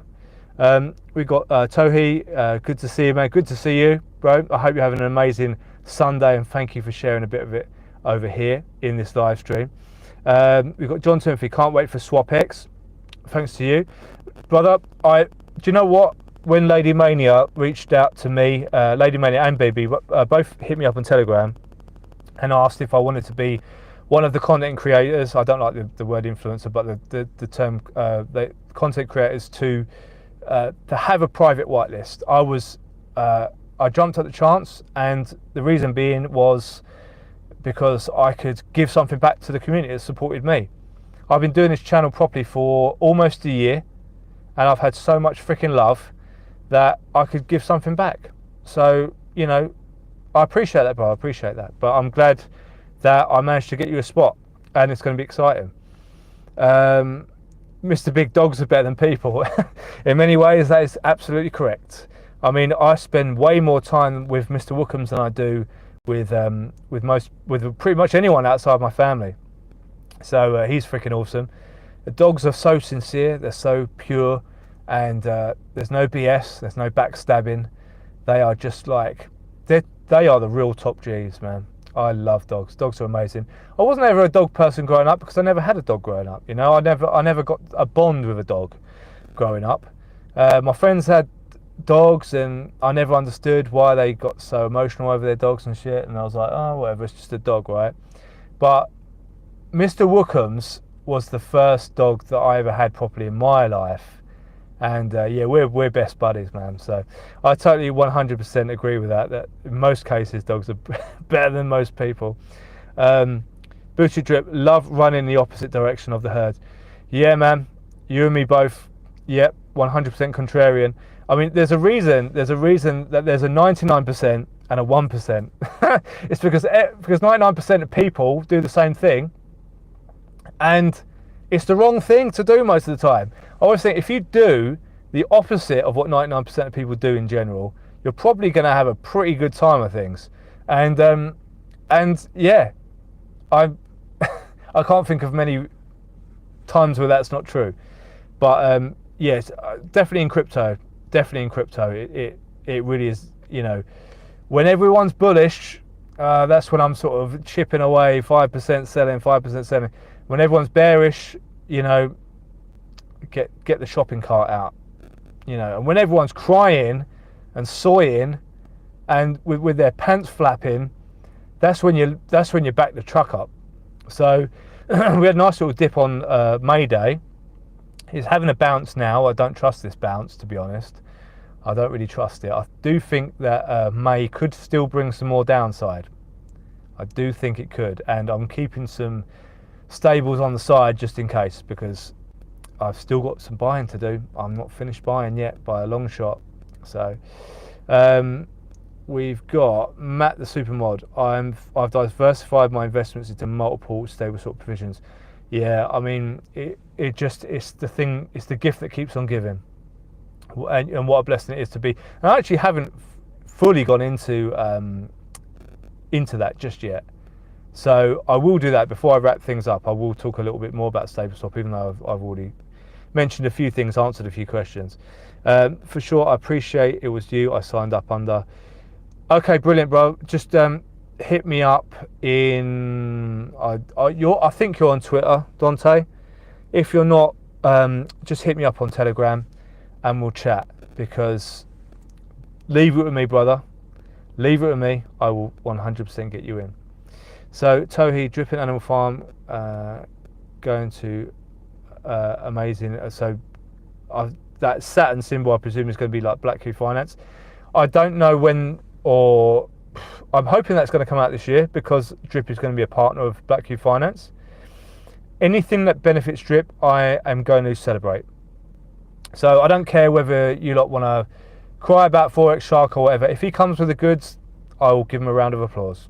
We've got Tohi. Good to see you, man. Good to see you, bro. I hope you're having an amazing Sunday, and thank you for sharing a bit of it over here in this live stream. We've got John Timothy. Can't wait for SwapX. Thanks to you, brother. Do you know what? When Lady Mania reached out to me, Lady Mania and Baby both hit me up on Telegram and asked if I wanted to be one of the content creators. I don't like the word influencer, but the term content creators to have a private whitelist. I jumped at the chance, and the reason being was because I could give something back to the community that supported me. I've been doing this channel properly for almost a year, and I've had so much freaking love that I could give something back. So, you know, I appreciate that, bro. I appreciate that. But I'm glad that I managed to get you a spot, and it's going to be exciting. Mr. Big, dogs are better than people. In many ways, that is absolutely correct. I mean, I spend way more time with Mr. Wookums than I do with pretty much anyone outside my family. So he's freaking awesome. The dogs are so sincere, they're so pure, and there's no BS, there's no backstabbing. They are just like, they are the real top G's, man. I love dogs. Dogs are amazing. I wasn't ever a dog person growing up because I never had a dog growing up. You know, I never got a bond with a dog growing up. My friends had dogs, and I never understood why they got so emotional over their dogs and shit. And I was like, oh, whatever, it's just a dog, right? But Mr. Wookums was the first dog that I ever had properly in my life. And yeah, we're best buddies, man. So I totally 100% agree with that in most cases, dogs are better than most people. WDRIP, love running the opposite direction of the herd. Yeah, man, you and me both. Yep, 100% contrarian. I mean, there's a reason that there's a 99% and a 1%. It's because 99% of people do the same thing, and it's the wrong thing to do most of the time. I always think if you do the opposite of what 99% of people do in general, you're probably going to have a pretty good time of things. And yeah, I can't think of many times where that's not true. But yes, definitely in crypto. It really is. You know, when everyone's bullish, that's when I'm sort of chipping away, 5% selling, 5% selling. When everyone's bearish, you know, get the shopping cart out, you know. And when everyone's crying and soying and with their pants flapping, that's when you back the truck up. So we had a nice little dip on May Day. It's having a bounce now. I don't trust this bounce, to be honest. I don't really trust it. I do think that May could still bring some more downside. I do think it could, and I'm keeping some stables on the side just in case, because I've still got some buying to do. I'm not finished buying yet by a long shot. So we've got Matt the Supermod. I've diversified my investments into multiple stable sort of provisions. Yeah, I mean, it's the gift that keeps on giving, and what a blessing it is to be. And I actually haven't fully gone into that just yet. So I will do that before I wrap things up. I will talk a little bit more about stable swap, even though I've already mentioned a few things, answered a few questions. For sure, I appreciate it was you I signed up under. Okay, brilliant, bro. Just hit me up in. I think you're on Twitter, Dante. If you're not, just hit me up on Telegram, and we'll chat. Because leave it with me, brother. Leave it with me. I will 100% get you in. So Tohi, dripping animal farm, going to amazing. So that Saturn symbol, I presume, is going to be like BlackQ Finance. I don't know when, or I'm hoping that's going to come out this year, because Drip is going to be a partner of BlackQ Finance. Anything that benefits Drip, I am going to celebrate. So I don't care whether you lot want to cry about Forex Shark or whatever. If he comes with the goods, I will give him a round of applause,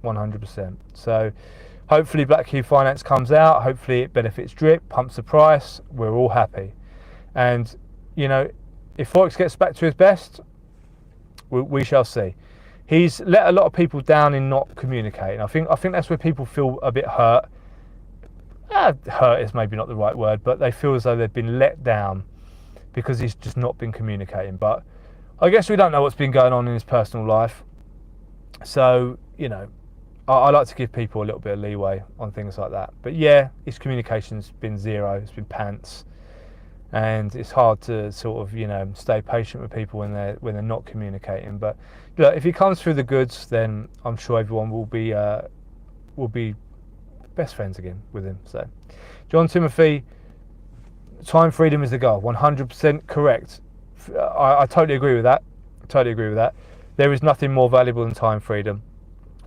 100%. So hopefully BlackQ Finance comes out. Hopefully it benefits Drip, pumps the price. We're all happy. And, you know, if Forex gets back to his best, we shall see. He's let a lot of people down in not communicating. I think that's where people feel a bit hurt. Hurt is maybe not the right word, but they feel as though they've been let down because he's just not been communicating. But I guess we don't know what's been going on in his personal life. So, you know, I like to give people a little bit of leeway on things like that. But yeah, his communication's been zero. It's been pants. And it's hard to sort of, you know, stay patient with people when they're not communicating. But look, if he comes through the goods, then I'm sure everyone will be best friends again with him. So, John Timothy, time freedom is the goal. 100% correct. I totally agree with that. There is nothing more valuable than time freedom.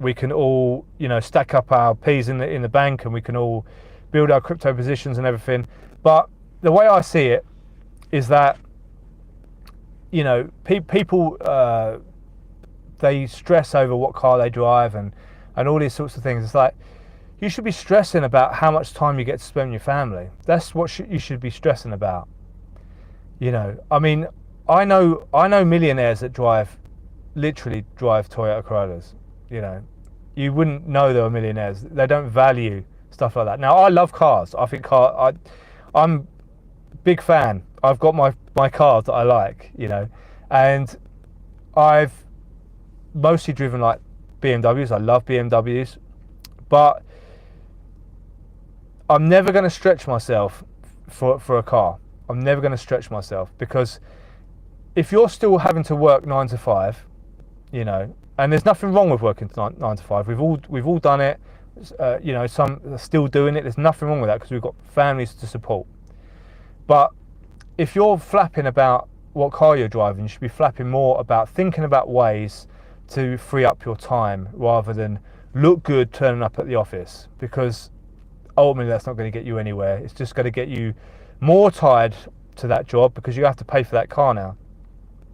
We can all, you know, stack up our P's in the bank, and we can all build our crypto positions and everything. But the way I see it is that, you know, people they stress over what car they drive and all these sorts of things. It's like, you should be stressing about how much time you get to spend with your family. That's what you should be stressing about. You know, I mean, I know millionaires that literally drive Toyota Corollas. You know, you wouldn't know they were millionaires. They don't value stuff like that. Now, I love cars. I think I'm big fan. I've got my cars that I like, you know, and I've mostly driven like BMWs. I love BMWs, but I'm never going to stretch myself for a car. I'm never going to stretch myself, because if you're still having to work 9 to 5, you know, and there's nothing wrong with working 9 to 5. We've all done it. You know, some are still doing it. There's nothing wrong with that, because we've got families to support. But if you're flapping about what car you're driving, you should be flapping more about thinking about ways to free up your time rather than look good turning up at the office, because ultimately that's not going to get you anywhere. It's just going to get you more tied to that job, because you have to pay for that car now.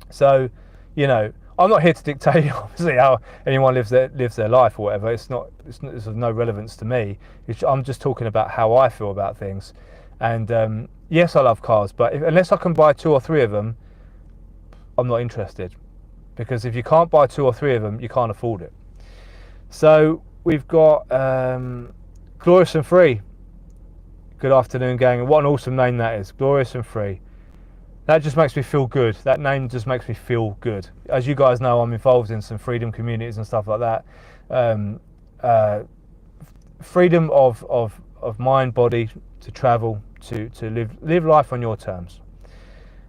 So, you know, I'm not here to dictate obviously how anyone lives their life or whatever. It's of no relevance to me. I'm just talking about how I feel about things. And yes, I love cars, but unless I can buy 2 or 3 of them, I'm not interested. Because if you can't buy 2 or 3 of them, you can't afford it. So we've got Glorious and Free. Good afternoon, gang. And what an awesome name that is, Glorious and Free. That just makes me feel good. That name just makes me feel good. As you guys know, I'm involved in some freedom communities and stuff like that. Freedom of mind, body, to travel, to live life on your terms.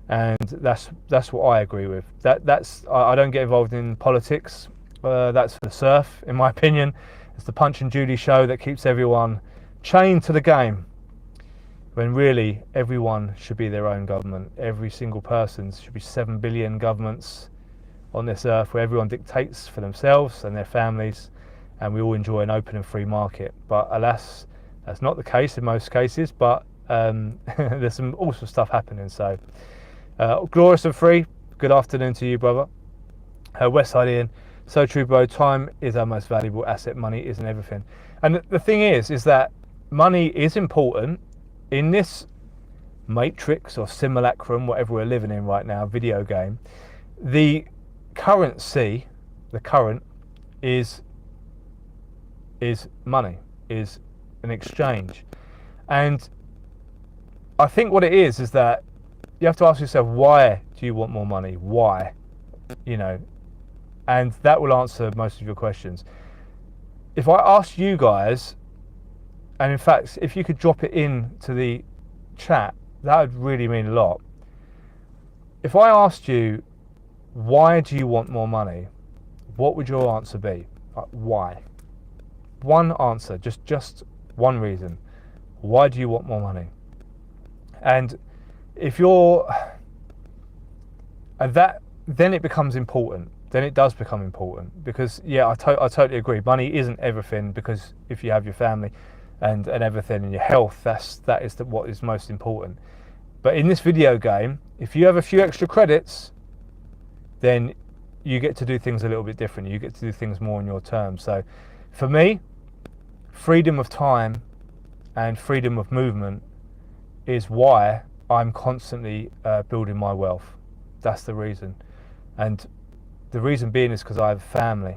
And that's what I agree with. I don't get involved in politics. That's for the surf, in my opinion. It's the Punch and Judy show that keeps everyone chained to the game, when really everyone should be their own government. Every single person should be 7 billion governments on this earth, where everyone dictates for themselves and their families, and we all enjoy an open and free market. But alas, that's not the case in most cases. But there's some awesome stuff happening. So Glorious and Free, good afternoon to you, brother. Westside Ian, so true, bro. Time is our most valuable asset. Money isn't everything. And the thing is that money is important in this matrix or simulacrum, whatever we're living in right now, video game. The currency, the current, is money, is an exchange. And I think what it is that you have to ask yourself, why do you want more money? Why? You know, and that will answer most of your questions. If I asked you guys, and in fact, if you could drop it in to the chat, that would really mean a lot. If I asked you, why do you want more money? What would your answer be? Why? One answer, just one reason. Why do you want more money? And if you're that, then it becomes important. Then it does become important, because yeah, I totally agree. Money isn't everything, because if you have your family and everything and your health, that is what is most important. But in this video game, if you have a few extra credits, then you get to do things a little bit different. You get to do things more on your terms. So for me, freedom of time and freedom of movement is why I'm constantly building my wealth. That's the reason. And the reason being is because I have family.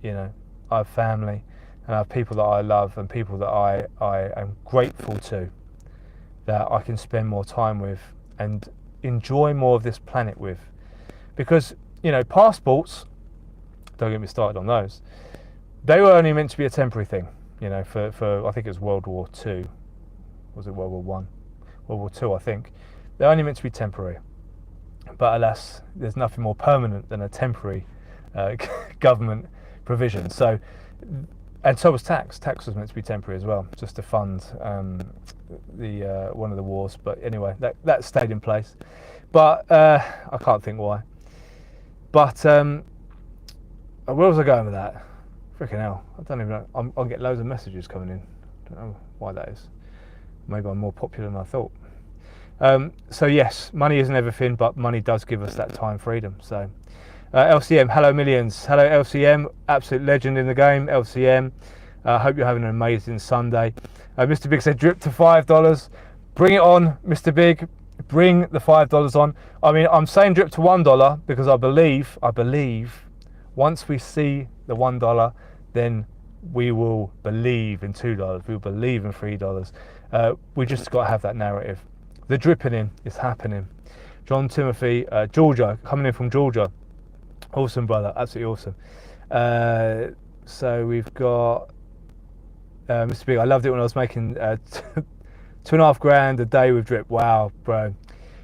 You know, I have family, and I have people that I love and people that I am grateful to, that I can spend more time with and enjoy more of this planet with. Because, you know, passports, don't get me started on those, they were only meant to be a temporary thing, you know, for I think it was World War II. Was it World War One? World War II, I think. They're only meant to be temporary. But alas, there's nothing more permanent than a temporary government provision. So, and so was tax. Tax was meant to be temporary as well, just to fund the one of the wars. But anyway, that stayed in place. But I can't think why. But where was I going with that? Freaking hell, I don't even know. I'll get loads of messages coming in. I don't know why that is. Maybe I'm more popular than I thought. So yes, money isn't everything, but money does give us that time freedom. So LCM, hello Millionz. Hello LCM, absolute legend in the game, LCM. Hope you're having an amazing Sunday. Mr. Big said drip to $5. Bring it on, Mr. Big. Bring the $5 on. I mean, I'm saying drip to $1 because I believe once we see the $1, then we will believe in $2. We will believe in $3. We just got to have that narrative. The dripping in is happening. John Timothy, Georgia, coming in from Georgia. Awesome, brother, absolutely awesome. So we've got Mr. Big. I loved it when I was making $2.5 grand a day with drip. Wow, bro,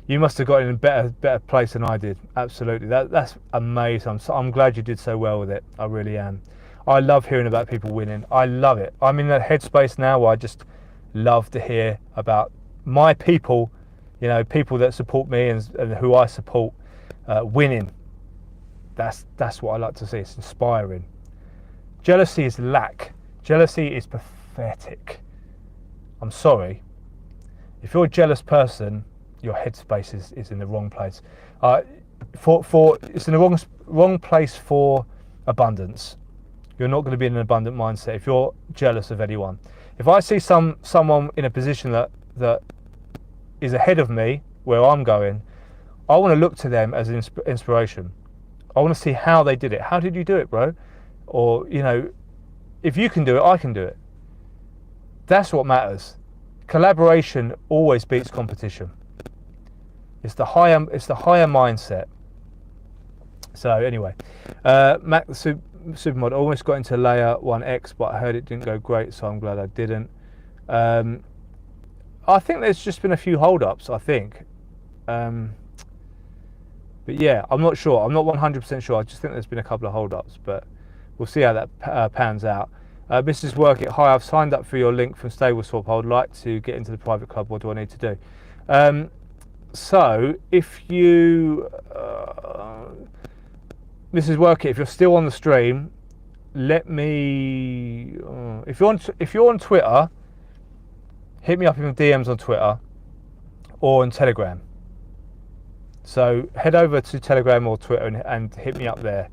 you must have got in a better place than I did. Absolutely, that's amazing. I'm glad you did so well with it. I really am. I love hearing about people winning. I love it. I'm in that headspace now where I just love to hear about my people, you know, people that support me and who I support winning. That's what I like to see. It's inspiring. Jealousy is lack. Jealousy is pathetic. I'm sorry. If you're a jealous person, your headspace is in the wrong place. It's in the wrong place for abundance. You're not going to be in an abundant mindset if you're jealous of anyone. If I see someone in a position that is ahead of me where I'm going, I want to look to them as an inspiration. I want to see how they did it. How did you do it, bro? Or, you know, if you can do it, I can do it. That's what matters. Collaboration always beats competition. It's the higher mindset. So anyway, Mac the Supermod almost got into layer 1X, but I heard it didn't go great, so I'm glad I didn't. I think there's just been a few hold-ups, I think. But yeah, I'm not sure. I'm not 100% sure. I just think there's been a couple of hold-ups, but we'll see how that pans out. Mrs. Work It. Hi, I've signed up for your link from StableSwap. I would like to get into the private club. What do I need to do? So if you, Mrs. Work It, if you're still on the stream, let me. If you're on Twitter, hit me up in the DMs on Twitter or on Telegram. So head over to Telegram or Twitter and hit me up there,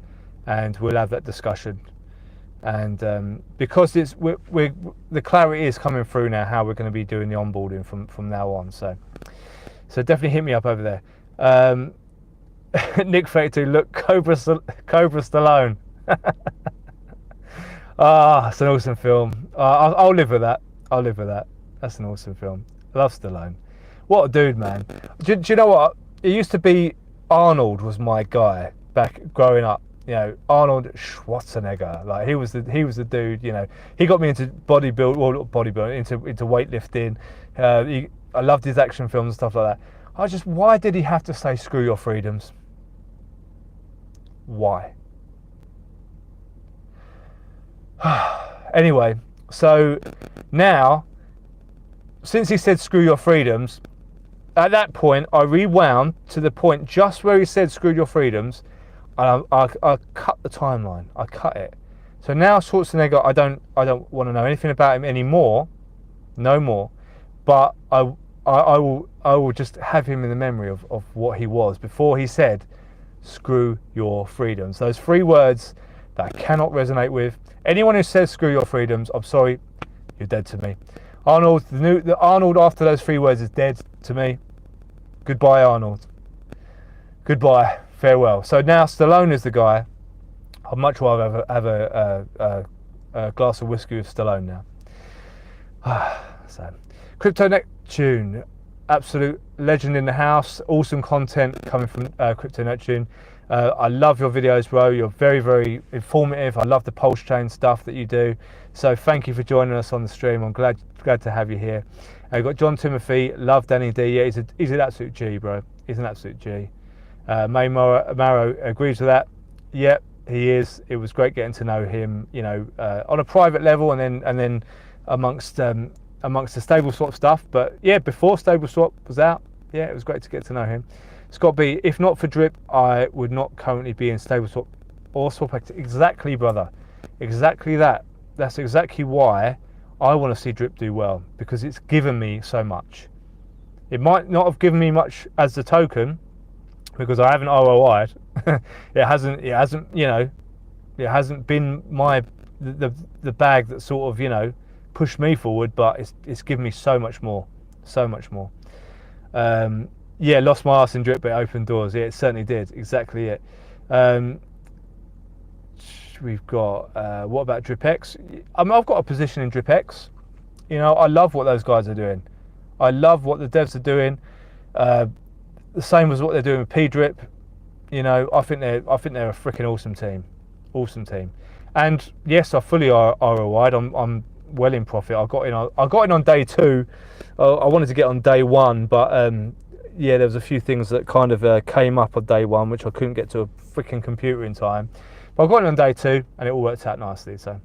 and we'll have that discussion. And because the clarity is coming through now, how we're going to be doing the onboarding from now on. So definitely hit me up over there. Nick Factory, look, Cobra Stallone. It's an awesome film. I'll live with that. I'll live with that. That's an awesome film. I love Stallone. What a dude, man. Do you know what? It used to be Arnold was my guy back growing up. You know, Arnold Schwarzenegger. Like he was the dude. You know, he got me into bodybuilding, into weightlifting. I loved his action films and stuff like that. Why did he have to say screw your freedoms? Why? Anyway, so now, since he said screw your freedoms, at that point, I rewound to the point just where he said "screw your freedoms," and I cut the timeline. I cut it. So now Schwarzenegger, I don't want to know anything about him anymore, no more. But I will just have him in the memory of what he was before he said "screw your freedoms." Those 3 words that I cannot resonate with. Anyone who says "screw your freedoms," I'm sorry, you're dead to me. Arnold, the Arnold after those 3 words is dead to me. Goodbye, Arnold. Goodbye, farewell. So now Stallone is the guy. I'd much rather have a glass of whiskey with Stallone now. So, Crypto Neptune, absolute legend in the house. Awesome content coming from Crypto Neptune. I love your videos, bro. You're very, very informative. I love the pulse chain stuff that you do. So thank you for joining us on the stream. I'm glad to have you here. You've got John Timothy. Love Danny D. Yeah, he's an absolute G, bro. He's an absolute G. May Maro agrees with that. Yep, he is. It was great getting to know him, you know, on a private level, and then amongst the stable swap stuff. But yeah, before stable swap was out, yeah, it was great to get to know him. Scott B, if not for Drip, I would not currently be in stable swap or SwapX. Exactly, brother. Exactly that. That's exactly why I want to see Drip do well, because it's given me so much. It might not have given me much as the token, because I haven't ROI'd. it hasn't, you know, it hasn't been the bag that sort of, you know, pushed me forward, but it's given me so much more. Yeah, lost my ass in Drip, but it opened doors. Yeah, it certainly did. Exactly it. We've got, what about DRIPX? I mean, I've got a position in DRIPX. You know, I love what those guys are doing. I love what the devs are doing. The same as what they're doing with PDRIP. You know, I think they're a freaking awesome team. Awesome team. And yes, I fully ROI'd. I'm well in profit. I got in on day 2. I wanted to get on day 1, but yeah, there was a few things that kind of came up on day 1, which I couldn't get to a freaking computer in time. But I got in on day 2, and it all worked out nicely. So,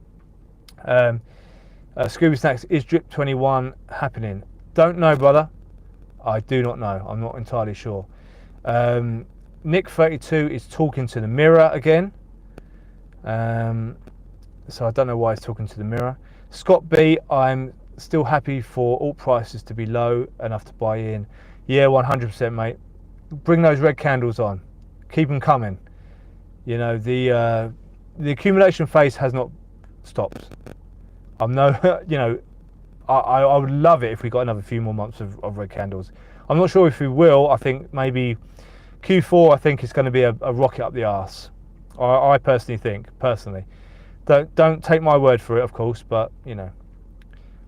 Scooby Snacks, is Drip 21 happening? Don't know, brother. I do not know. I'm not entirely sure. Nick32 is talking to the mirror again. So I don't know why he's talking to the mirror. Scott B, I'm still happy for alt prices to be low enough to buy in. Yeah, 100%, mate. Bring those red candles on. Keep them coming. You know, the accumulation phase has not stopped. I'm no, you know, I would love it if we got another few more months of red candles. I'm not sure if we will. I think maybe Q4, I think, is going to be a rocket up the arse. I personally think, Don't take my word for it, of course, but, you know,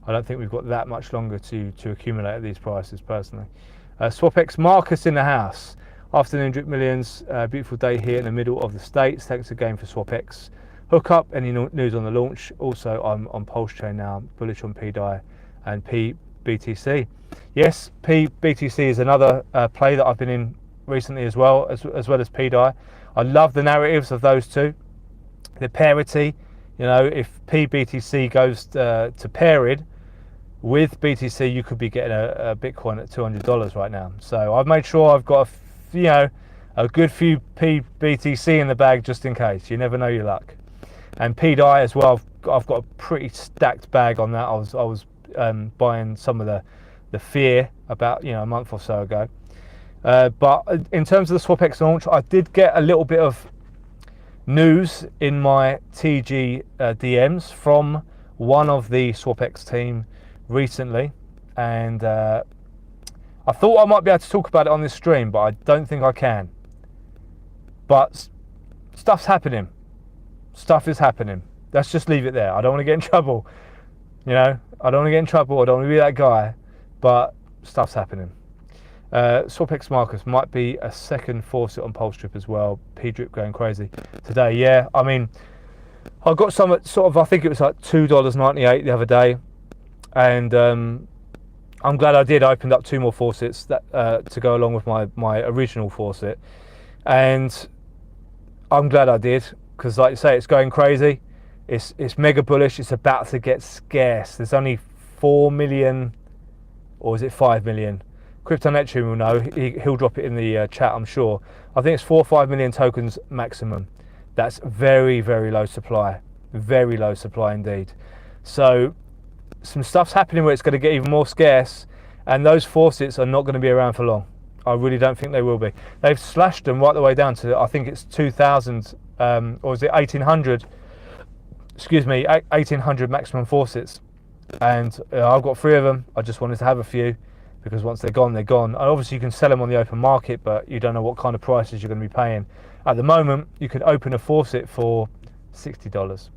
I don't think we've got that much longer to accumulate at these prices, personally. SwapX Marcus in the house. Afternoon Drip Millions, beautiful day here in the middle of the States. Thanks again for SwapX. Hook up, any news on the launch? Also, I'm on Pulse Chain now, bullish on PDRIP and PBTC. Yes, PBTC is another play that I've been in recently as well as PDRIP. I love the narratives of those two. The parity, you know, if PBTC goes to paired with BTC, you could be getting a Bitcoin at $200 right now. So I've made sure I've got a good few PBTC in the bag just in case. You never know your luck. And PDRIP as well. I've got a pretty stacked bag on that. I was buying some of the fear about, you know, a month or so ago. But in terms of the SwapX launch, I did get a little bit of news in my TG DMs from one of the SwapX team recently, and I thought I might be able to talk about it on this stream, but I don't think I can. But stuff's happening. Stuff is happening. Let's just leave it there. I don't want to get in trouble. You know, I don't want to get in trouble. I don't want to be that guy. But stuff's happening. SwapX Marcus might be a second Faucet on Pulse Drip as well. PDRIP going crazy today. Yeah, I mean, I got some at sort of, I think it was like $2.98 the other day, and I'm glad I did. I opened up 2 more Faucets that to go along with my original Faucet, and I'm glad I did, because like you say, it's going crazy. It's mega bullish. It's about to get scarce. There's only 4 million, or is it 5 million? Crypto Neptune will know. He'll drop it in the chat, I'm sure. I think it's 4 or 5 million tokens maximum. That's very, very low supply. Very low supply indeed. So some stuff's happening where it's going to get even more scarce, and those faucets are not going to be around for long. I really don't think they will be. They've slashed them right the way down to, I think it's 2,000, or is it 1,800? Excuse me, 1,800 maximum faucets. And I've got 3 of them. I just wanted to have a few, because once they're gone, they're gone. And obviously you can sell them on the open market, but you don't know what kind of prices you're going to be paying. At the moment, you can open a faucet for $60.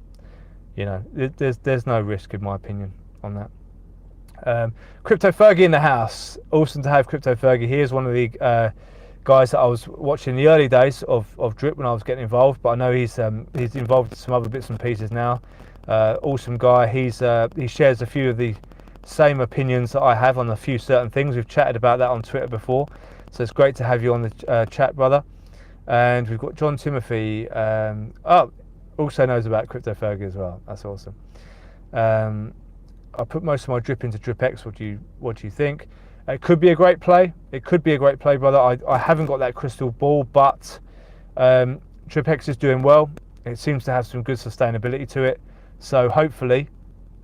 You know, there's no risk, in my opinion, on that. Crypto Fergie in the house. Awesome to have Crypto Fergie. He is one of the guys that I was watching in the early days of Drip when I was getting involved, but I know he's involved in some other bits and pieces now. Awesome guy. He shares a few of the same opinions that I have on a few certain things. We've chatted about that on Twitter before, so it's great to have you on the chat, brother. And we've got John Timothy. Also knows about Crypto Fergie as well. That's awesome. I put most of my drip into DripX. What do you think? It could be a great play. It could be a great play, brother. I haven't got that crystal ball, but DripX is doing well. It seems to have some good sustainability to it. So hopefully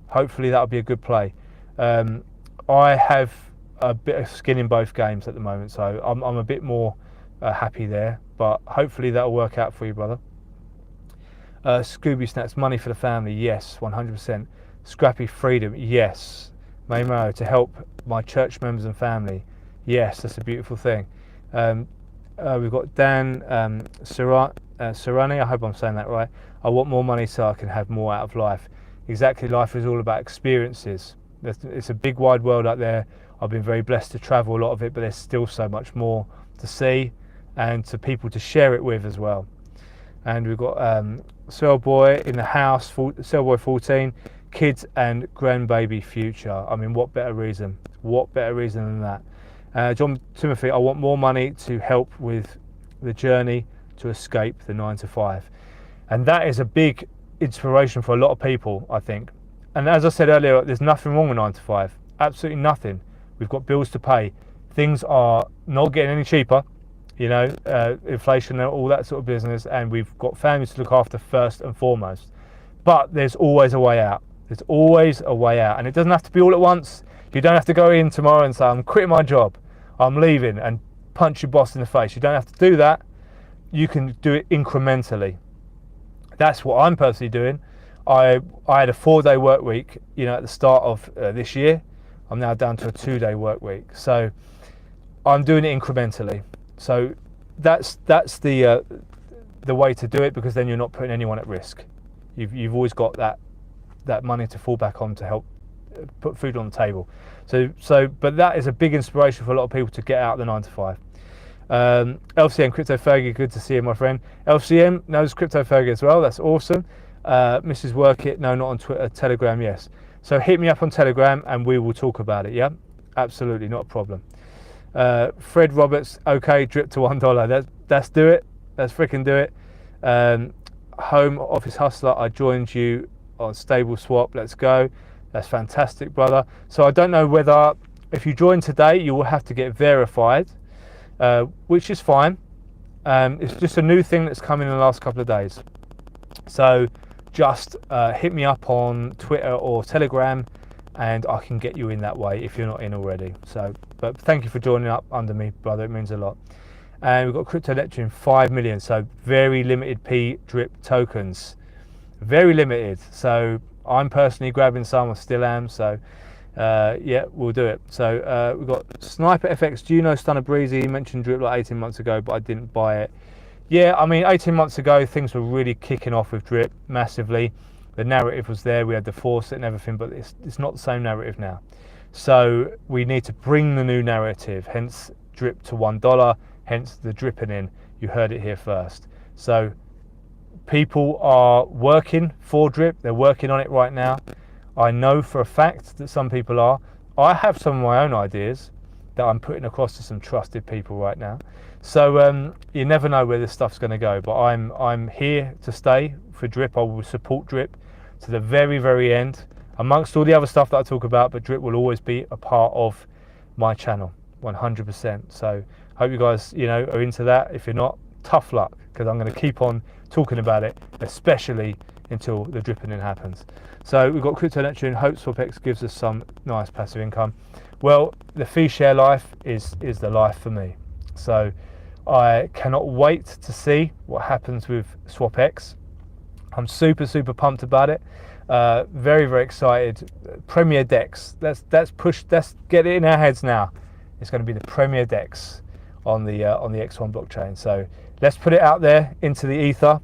that'll be a good play. I have a bit of skin in both games at the moment, so I'm a bit more happy there. But hopefully that'll work out for you, brother. Scooby Snacks, money for the family, yes, 100%. Scrappy Freedom, yes. Maymo, to help my church members and family, yes, that's a beautiful thing. We've got Dan Sarani, I hope I'm saying that right. I want more money so I can have more out of life. Exactly, life is all about experiences. It's a big wide world out there. I've been very blessed to travel a lot of it, but there's still so much more to see and to people to share it with as well. And we've got Cellboy in the house, Cellboy 14, kids and grandbaby future. I mean, what better reason? What better reason than that? John Timothy, I want more money to help with the journey to escape the 9 to 5. And that is a big inspiration for a lot of people, I think. And as I said earlier, there's nothing wrong with 9 to 5. Absolutely nothing. We've got bills to pay. Things are not getting any cheaper. You know, inflation and all that sort of business, and we've got families to look after first and foremost. But there's always a way out. There's always a way out, and it doesn't have to be all at once. You don't have to go in tomorrow and say, I'm quitting my job, I'm leaving, and punch your boss in the face. You don't have to do that. You can do it incrementally. That's what I'm personally doing. I had a 4-day work week, you know, at the start of this year. I'm now down to a 2-day work week. So I'm doing it incrementally. So that's the way to do it, because then you're not putting anyone at risk. You've always got that money to fall back on to help put food on the table. But that is a big inspiration for a lot of people to get out of the 9 to 5. LCM Crypto Fergie, good to see you, my friend. LCM knows Crypto Fergie as well. That's awesome. Mrs. Workit, no, not on Twitter. Telegram, yes. So hit me up on Telegram and we will talk about it. Yeah, absolutely, not a problem. Fred Roberts, okay, drip to $1. Let's do it. Let's freaking do it. Home Office Hustler, I joined you on Stable Swap. Let's go. That's fantastic, brother. So I don't know whether, if you join today, you will have to get verified, which is fine. It's just a new thing that's come in the last couple of days. So just hit me up on Twitter or Telegram, and I can get you in that way if you're not in already. So, but thank you for joining up under me, brother. It means a lot. And we've got Crypto Neptune 5 million. So very limited PDRIP tokens, very limited. So I'm personally grabbing some. I still am. So yeah, we'll do it. So we've got Sniper FX. Do you know Stunner Breezy? You mentioned Drip like 18 months ago, but I didn't buy it. Yeah, I mean, 18 months ago, things were really kicking off with Drip massively. The narrative was there. We had the Faucet and everything, but it's not the same narrative now. So we need to bring the new narrative, hence Drip to $1, hence the dripping in. You heard it here first. So people are working for Drip. They're working on it right now. I know for a fact that some people are. I have some of my own ideas that I'm putting across to some trusted people right now. So you never know where this stuff's going to go, but I'm here to stay for Drip. I will support Drip to the very, very end, amongst all the other stuff that I talk about, but Drip will always be a part of my channel. 100%. So hope you guys, you know, are into that. If you're not, tough luck, because I'm going to keep on talking about it, especially until the dripping in happens. So we've got Crypto Neptune. Hope SwapX gives us some nice passive income. Well, the fee share life is the life for me. So I cannot wait to see what happens with SwapX. I'm super pumped about it. Very excited. Premier DEX. Let's get it in our heads now. It's going to be the Premier DEX on the X1 blockchain. So let's put it out there into the ether,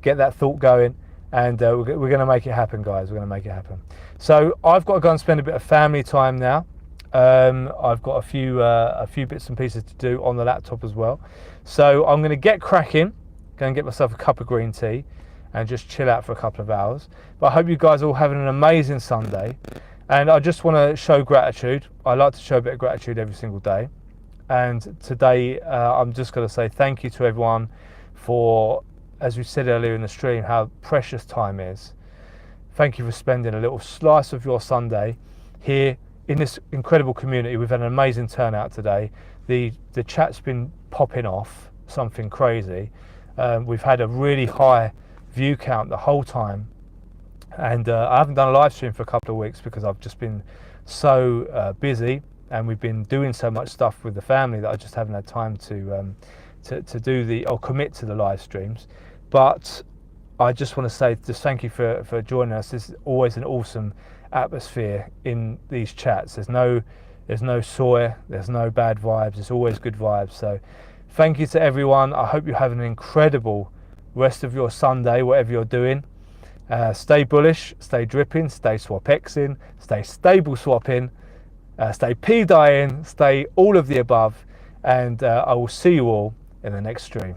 get that thought going, and we're going to make it happen, guys. We're going to make it happen. So I've got to go and spend a bit of family time now. I've got a few bits and pieces to do on the laptop as well. So I'm going to get cracking, go and get myself a cup of green tea, and just chill out for a couple of hours. But I hope you guys are all having an amazing Sunday. And I just want to show gratitude. I like to show a bit of gratitude every single day. And today, I'm just going to say thank you to everyone for, as we said earlier in the stream, how precious time is. Thank you for spending a little slice of your Sunday here in this incredible community. We've had an amazing turnout today. The chat's been popping off, something crazy. We've had a really high view count the whole time. And I haven't done a live stream for a couple of weeks because I've just been so busy, and we've been doing so much stuff with the family that I just haven't had time to do or commit to the live streams. But I just want to say just thank you for joining us. This is always an awesome atmosphere in these chats. There's no soy, there's no bad vibes. It's always good vibes. So thank you to everyone. I hope you have an incredible rest of your Sunday, whatever you're doing. Stay bullish, stay dripping, stay SwapXing, stay stable swapping, stay PDRIPing, stay all of the above, and I will see you all in the next stream.